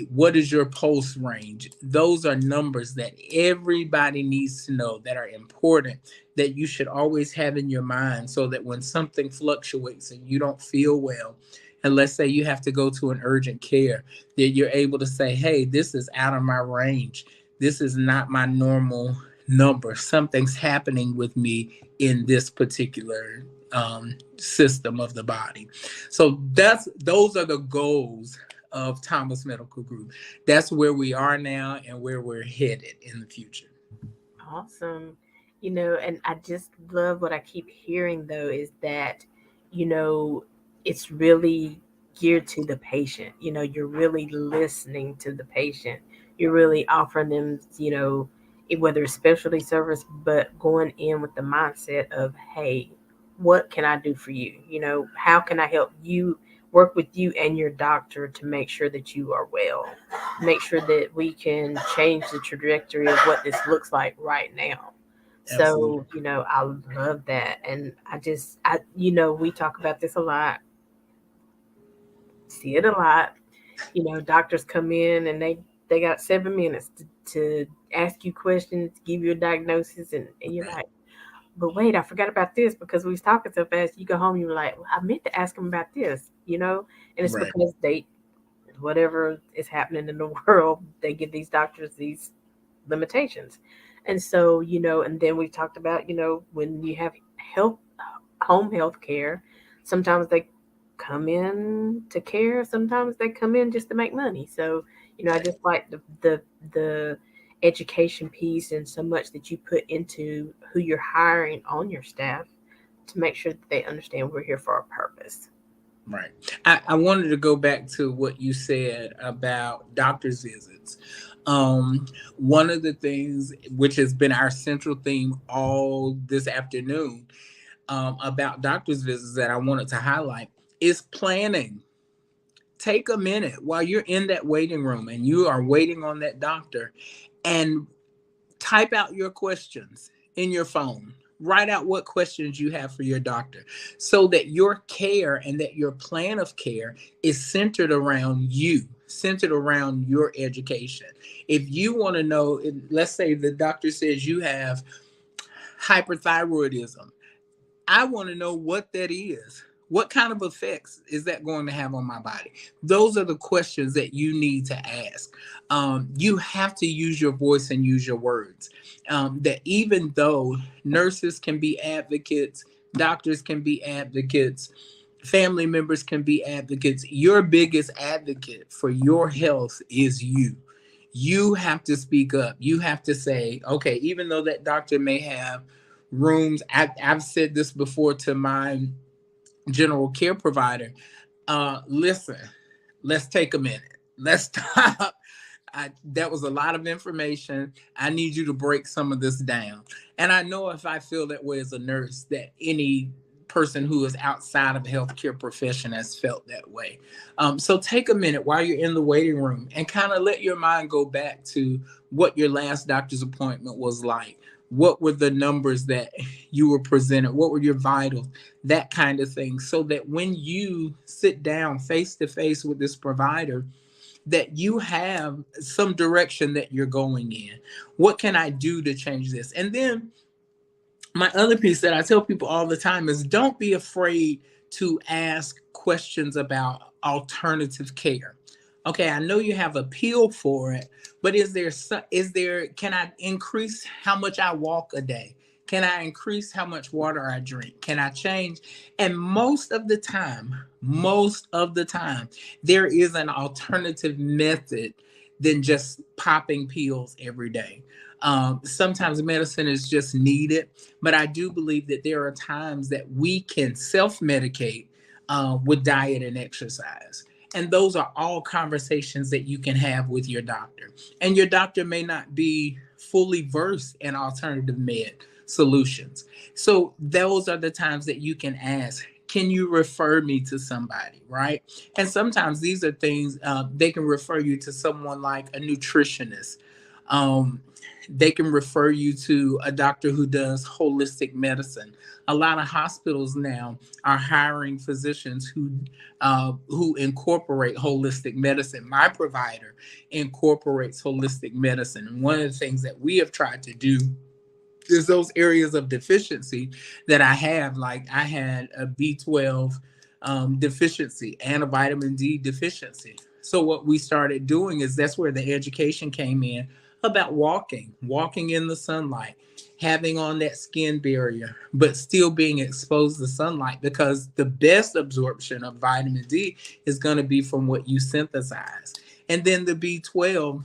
What is your pulse range? Those are numbers that everybody needs to know, that are important, that you should always have in your mind, so that when something fluctuates and you don't feel well, and let's say you have to go to an urgent care, that you're able to say, hey, this is out of my range. This is not my normal number. Something's happening with me in this particular system of the body. So those are the goals of Thomas Medical Group. That's where we are now and where we're headed in the future. Awesome. And I just love what I keep hearing though is that, you know, it's really geared to the patient. You're really listening to the patient. You're really offering them, whether it's specialty service, but going in with the mindset of, hey, what can I do for you? How can I help you, work with you and your doctor to make sure that you are well, make sure that we can change the trajectory of what this looks like right now. Absolutely. So, I love that. And we talk about this a lot, see it a lot. Doctors come in and they got 7 minutes to ask you questions, give you a diagnosis, and you're like, but wait, I forgot about this because we was talking so fast. You go home, you're like, well, I meant to ask them about this. And it's Right. because whatever is happening in the world, they give these doctors these limitations. And so, and then we talked about, when you have health, home health care, sometimes they come in to care, sometimes they come in just to make money. So, I just like the education piece and so much that you put into who you're hiring on your staff to make sure that they understand we're here for a purpose. Right. I wanted to go back to what you said about doctor's visits. Um, One of the things which has been our central theme all this afternoon about doctor's visits that I wanted to highlight is planning. Take a minute while you're in that waiting room and you are waiting on that doctor and type out your questions in your phone. Write out what questions you have for your doctor so that your care and that your plan of care is centered around you, centered around your education. If you want to know, let's say the doctor says you have hyperthyroidism, I want to know what that is. What kind of effects is that going to have on my body? Those are the questions that you need to ask. You have to use your voice and use your words. That even though nurses can be advocates, doctors can be advocates, family members can be advocates, your biggest advocate for your health is you. You have to speak up. You have to say, okay, even though that doctor may have rooms, I've said this before to my general care provider. Listen, let's take a minute. Let's stop. That was a lot of information. I need you to break some of this down. And I know if I feel that way as a nurse, that any person who is outside of healthcare profession has felt that way. So take a minute while you're in the waiting room and kind of let your mind go back to what your last doctor's appointment was like. What were the numbers that you were presented? What were your vitals? That kind of thing. So that when you sit down face to face with this provider, that you have some direction that you're going in. What can I do to change this? And then my other piece that I tell people all the time is don't be afraid to ask questions about alternative care. Okay, I know you have a pill for it, but can I increase how much I walk a day? Can I increase how much water I drink? Can I change? And most of the time, there is an alternative method than just popping pills every day. Sometimes medicine is just needed, but I do believe that there are times that we can self medicate with diet and exercise. And those are all conversations that you can have with your doctor. And your doctor may not be fully versed in alternative med solutions. So those are the times that you can ask, can you refer me to somebody, right? And sometimes these are things they can refer you to someone like a nutritionist. Um, they can refer you to a doctor who does holistic medicine. A lot of hospitals now are hiring physicians who incorporate holistic medicine. My provider incorporates holistic medicine, and one of the things that we have tried to do is those areas of deficiency that I have. Like I had a B12 deficiency and a vitamin D deficiency. So what we started doing is that's where the education came in about walking in the sunlight, having on that skin barrier, but still being exposed to sunlight because the best absorption of vitamin D is going to be from what you synthesize. And then the B12,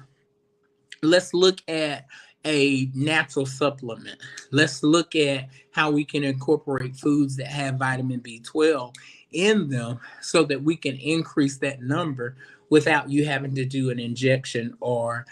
let's look at a natural supplement. Let's look at how we can incorporate foods that have vitamin B12 in them so that we can increase that number without you having to do an injection or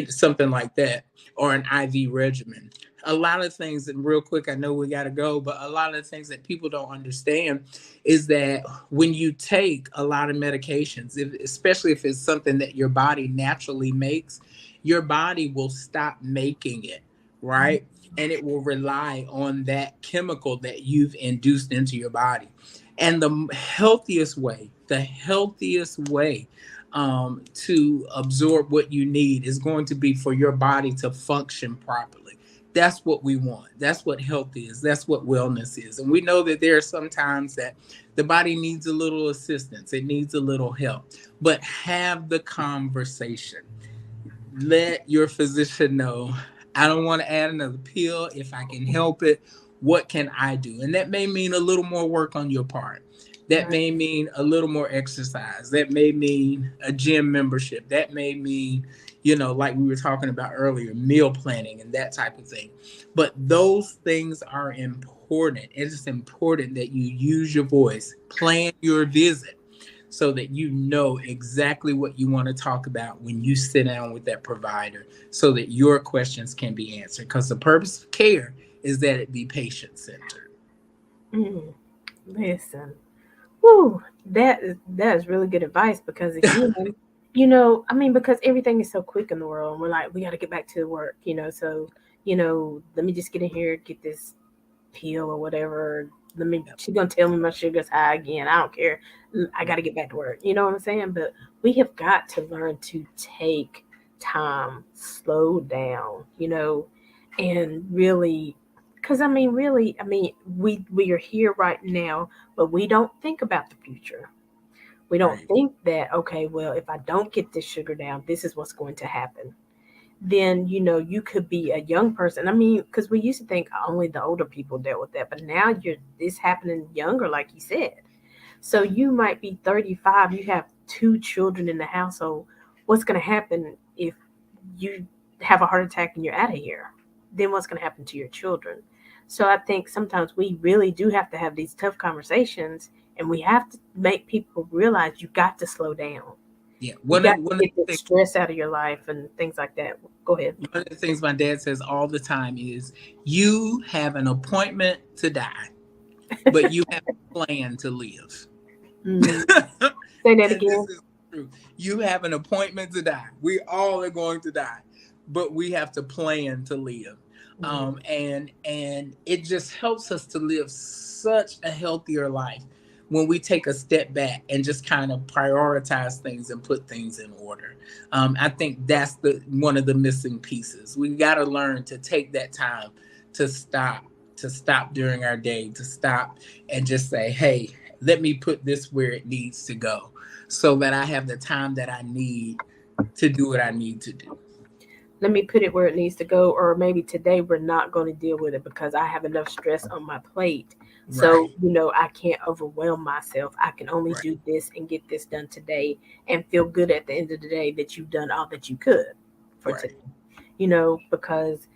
something like that, or an IV regimen. A lot of things, and real quick, I know we got to go, but a lot of the things that people don't understand is that when you take a lot of medications, especially if it's something that your body naturally makes, your body will stop making it, right? and it will rely on that chemical that you've induced into your body. And the healthiest way to absorb what you need is going to be for your body to function properly. That's what we want. That's what health is. That's what wellness is. And we know that there are some times that the body needs a little assistance, it needs a little help, but have the conversation. Let your physician know, I don't want to add another pill. If I can help it, what can I do? And that may mean a little more work on your part. That Right. may mean a little more exercise. That may mean a gym membership. That may mean, like we were talking about earlier, meal planning and that type of thing. But those things are important. It is important that you use your voice, plan your visit, so that you know exactly what you want to talk about when you sit down with that provider, so that your questions can be answered. Because the purpose of care is that it be patient centered. Mm, listen. Whew, that is really good advice because again, I mean, because everything is so quick in the world, and we're like, we got to get back to work, so let me just get in here, get this pill or whatever. She's gonna tell me my sugar's high again. I don't care. I got to get back to work. You know what I'm saying? But we have got to learn to take time, slow down, and really, because I mean, really, I mean, we are here right now, but we don't think about the future. We don't Right. think that, okay, well, if I don't get this sugar down, this is what's going to happen. Then, you could be a young person. I mean, because we used to think only the older people dealt with that, but now it's happening younger, like you said. So you might be 35, you have two children in the household. What's going to happen if you have a heart attack and you're out of here? Then what's going to happen to your children? So I think sometimes we really do have to have these tough conversations, and we have to make people realize you got to slow down. Yeah. You One got of, to one of get the the things stress out of your life and things like that. Go ahead. one of the things my dad says all the time is, you have an appointment to die, but you have a plan to live. Mm, say that And this again. is true. You have an appointment to die. We all are going to die, but we have to plan to live. Mm, And it just helps us to live such a healthier life when we take a step back and just kind of prioritize things and put things in order. I think that's the one of the missing pieces. We got to learn to take that time to stop, during our day, to stop and just say, hey, let me put this where it needs to go, so that I have the time that I need to do what I need to do. let me put it where it needs to go, or maybe today we're not going to deal with it because I have enough stress on my plate. So, Right, I can't overwhelm myself. I can only right, do this and get this done today and feel good at the end of the day that you've done all that you could for right. today. Because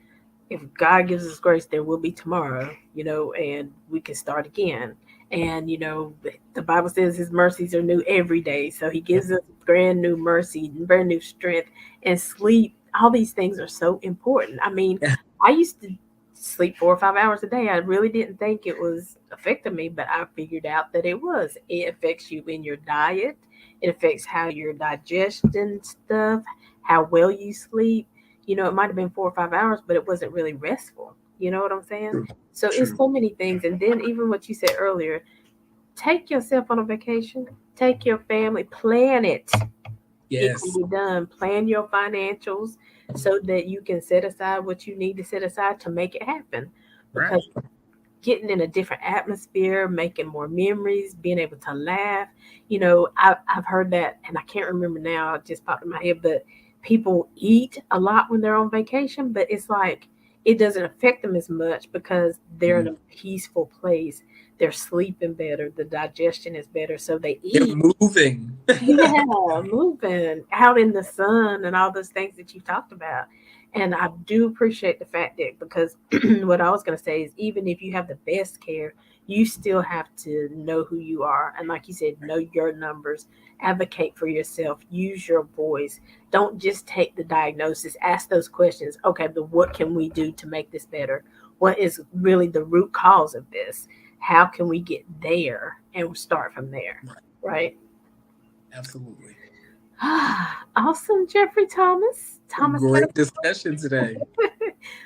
if God gives us grace, there will be tomorrow, and we can start again. And, the Bible says his mercies are new every day. So he gives us brand new mercy, brand new strength, and sleep. All these things are so important. I mean, I used to sleep 4 or 5 hours a day. I really didn't think it was affecting me, but I figured out that it was. It affects you in your diet, it affects how you're digesting stuff, how well you sleep. It might have been 4 or 5 hours, but it wasn't really restful. You know what I'm saying? True, So it's true. so many things. And then even what you said earlier, take yourself on a vacation, take your family, plan it. It can Yes, be done. Plan your financials so that you can set aside what you need to set aside to make it happen. Because right. getting in a different atmosphere, making more memories, being able to laugh. I've heard that, and I can't remember now, it just popped in my head, but people eat a lot when they're on vacation, but it's like it doesn't affect them as much because they're in Mhm. a peaceful place. They're sleeping better, the digestion is better, so they They're eat. moving. Yeah, moving out in the sun and all those things that you talked about. And I do appreciate the fact that, because what I was going to say is, even if you have the best care, you still have to know who you are. And like you said, know your numbers, advocate for yourself, use your voice. Don't just take the diagnosis, ask those questions. Okay, but what can we do to make this better? What is really the root cause of this? How can we get there and start from there? Right, Right. absolutely. Awesome, Jeffrey Thomas. Thomas had a Great discussion today.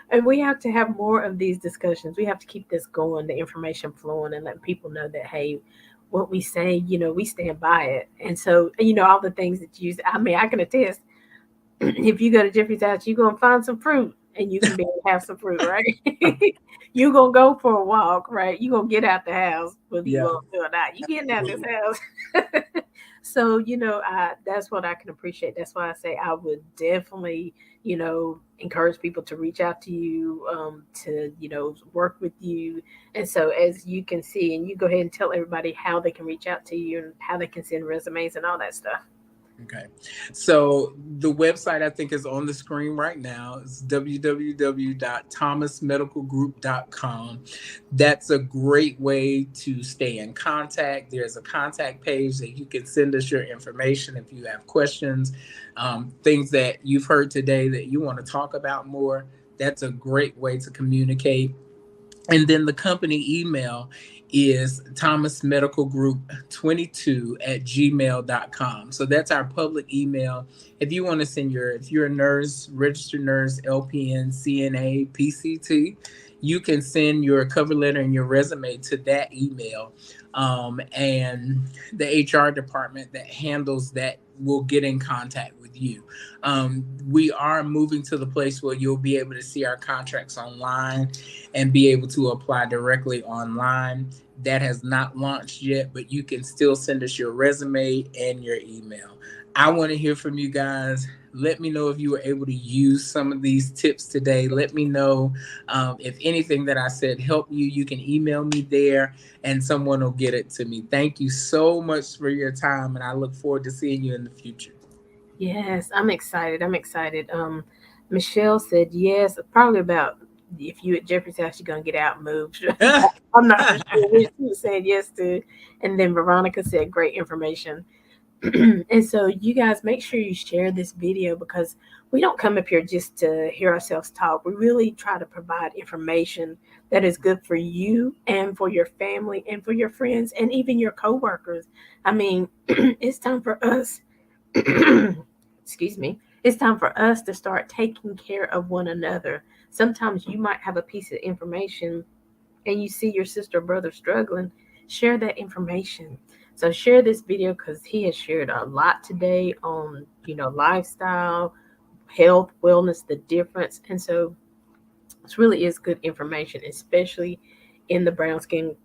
And we have to have more of these discussions. We have to keep this going, the information flowing, and let people know that, hey, what we say, we stand by it. And so, all the things that you, I mean, I can attest, if you go to Jeffrey's house, you're gonna find some fruit and you can be able to have some fruit, right? You're gonna go for a walk, right? You're gonna get out the house, whether you Yeah. want to or not. You getting out this house. So, that's what I can appreciate. That's why I say I would definitely, encourage people to reach out to you, to, work with you. And so as you can see, and you go ahead and tell everybody how they can reach out to you and how they can send resumes and all that stuff. Okay. So the website I think is on the screen right now. It's www.thomasmedicalgroup.com. That's a great way to stay in contact. There's a contact page that you can send us your information if you have questions, things that you've heard today that you want to talk about more. That's a great way to communicate. And then the company email is thomasmedicalgroup22@gmail.com. So that's our public email. If you want to send if you're a nurse, registered nurse, LPN, CNA, PCT, you can send your cover letter and your resume to that email. And the HR department that handles that will get in contact with you. We are moving to the place where you'll be able to see our contracts online and be able to apply directly online. That has not launched yet, but you can still send us your resume and your email. I want to hear from you guys. Let me know if you were able to use some of these tips today. Let me know if anything that I said helped you. You can email me there and someone will get it to me. Thank you so much for your time, and I look forward to seeing you in the future. Yes, I'm excited. I'm excited. Michelle said yes, probably about if you at Jeffrey's house, you're gonna get out and move. I'm not for sure which she was saying yes to. And then Veronica said great information. And so you guys make sure you share this video because we don't come up here just to hear ourselves talk. We really try to provide information that is good for you and for your family and for your friends and even your coworkers. I mean, it's time for us excuse me, it's time for us to start taking care of one another. Sometimes you might have a piece of information and you see your sister or brother struggling, share that information. So share this video because he has shared a lot today on, lifestyle, health, wellness, the difference. And so it really is good information, especially in the brown skin,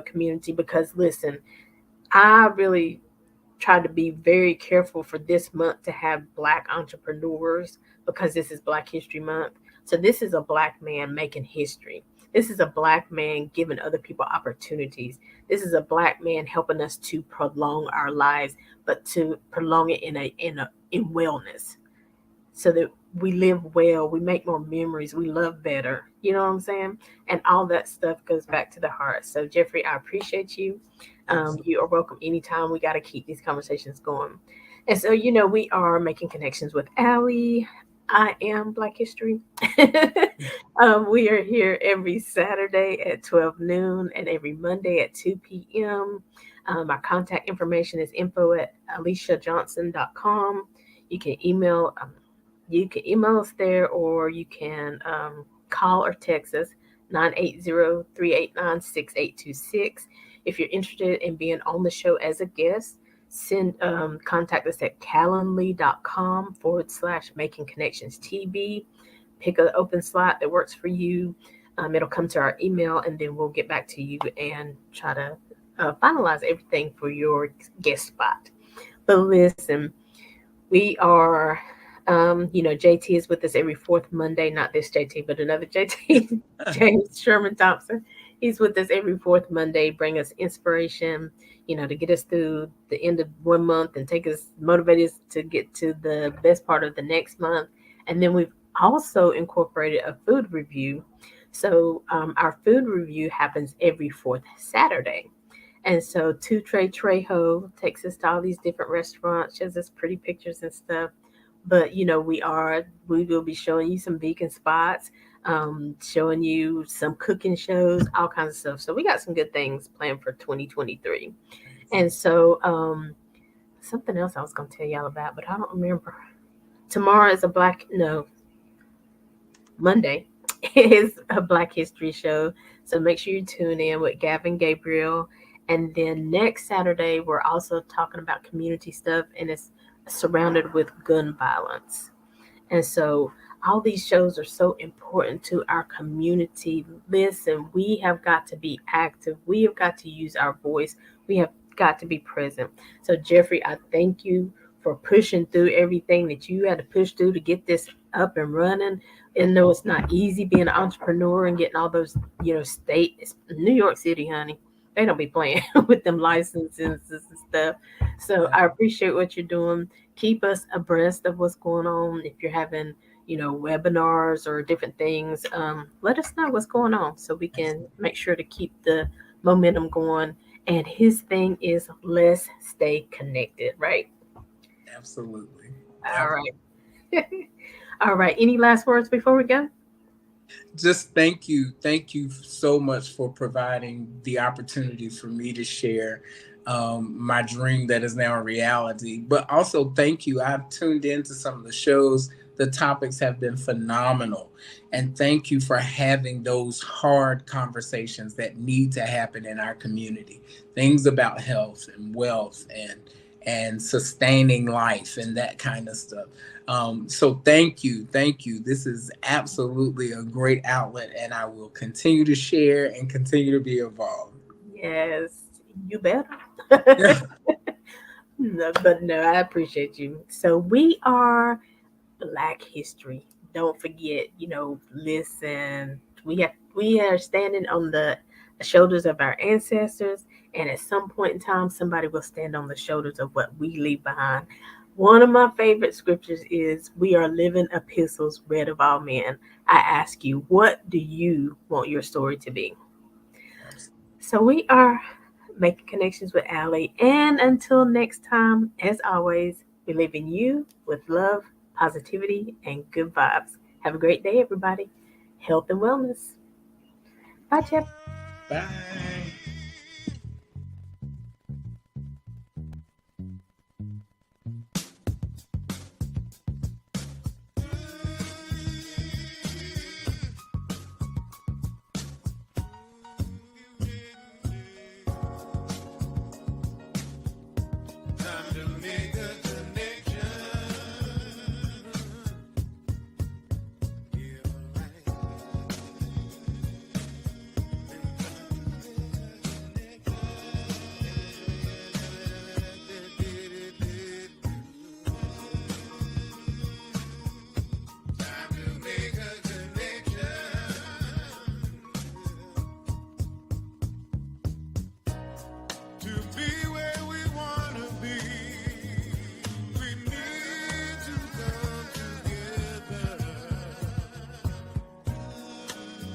community. Because listen, I really tried to be very careful for this month to have Black entrepreneurs because this is Black History Month. So this is a Black man making history. This is a Black man giving other people opportunities. This is a Black man helping us to prolong our lives, but to prolong it in wellness so that we live well, we make more memories, we love better. You know what I'm saying? And all that stuff goes back to the heart. So, Jeffrey, I appreciate you. You are welcome anytime. We got to keep these conversations going. And so, we are making connections with Aly. I am Black History. We are here every Saturday at 12 noon and every Monday at 2 p.m. Our contact information is info at aliciajohnson.com. You can email us there, or you can call or text us 980-389-6826. If you're interested in being on the show as a guest, contact us at calendly.com/making connections TB. Pick an open slot that works for you. It'll come to our email, and then we'll get back to you and try to finalize everything for your guest spot. But listen, we are, JT is with us every fourth Monday, not this JT, but another JT, James Sherman Thompson. He's with us every fourth Monday, bring us inspiration, to get us through the end of one month and motivate us to get to the best part of the next month. And then we've also incorporated a food review. So our food review happens every fourth Saturday. And so Two Tray Trejo takes us to all these different restaurants, shows us pretty pictures and stuff. But we will be showing you some vegan spots, showing you some cooking shows, all kinds of stuff. So we got some good things planned for 2023. And so something else I was gonna tell y'all about, but I don't remember. Tomorrow is Monday. It is a Black History show. So make sure you tune in with Gavin Gabriel. And then next Saturday, we're also talking about community stuff, and it's surrounded with gun violence. And so all these shows are so important to our community. Listen, we have got to be active. We have got to use our voice. We have got to be present. So Jeffrey, I thank you for pushing through everything that you had to push through to get this up and running. And no, it's not easy being an entrepreneur and getting all those, state New York City, honey. They don't be playing with them licenses and stuff. So Yeah, I appreciate what you're doing. Keep us abreast of what's going on. If you're having, webinars or different things, let us know what's going on so we can make sure to keep the momentum going. And his thing is let's stay connected, right? absolutely. All right. All right. Any last words before we go? Just thank you so much for providing the opportunity for me to share my dream that is now a reality. But also thank you. I've tuned into some of the shows. The topics have been phenomenal, and thank you for having those hard conversations that need to happen in our community. Things about health and wealth and sustaining life and that kind of stuff. So thank you, thank you. This is absolutely a great outlet, and I will continue to share and continue to be involved. Yes, you better. No, but no, I appreciate you. So we are Black history. Don't forget, listen. We are standing on the shoulders of our ancestors, and at some point in time, somebody will stand on the shoulders of what we leave behind. One of my favorite scriptures is, "We are living epistles read of all men." I ask you, what do you want your story to be? So we are making connections with Aly, and until next time, as always, we live in you with love, positivity, and good vibes. Have a great day, everybody. Health and wellness. Bye, Jeff. Bye.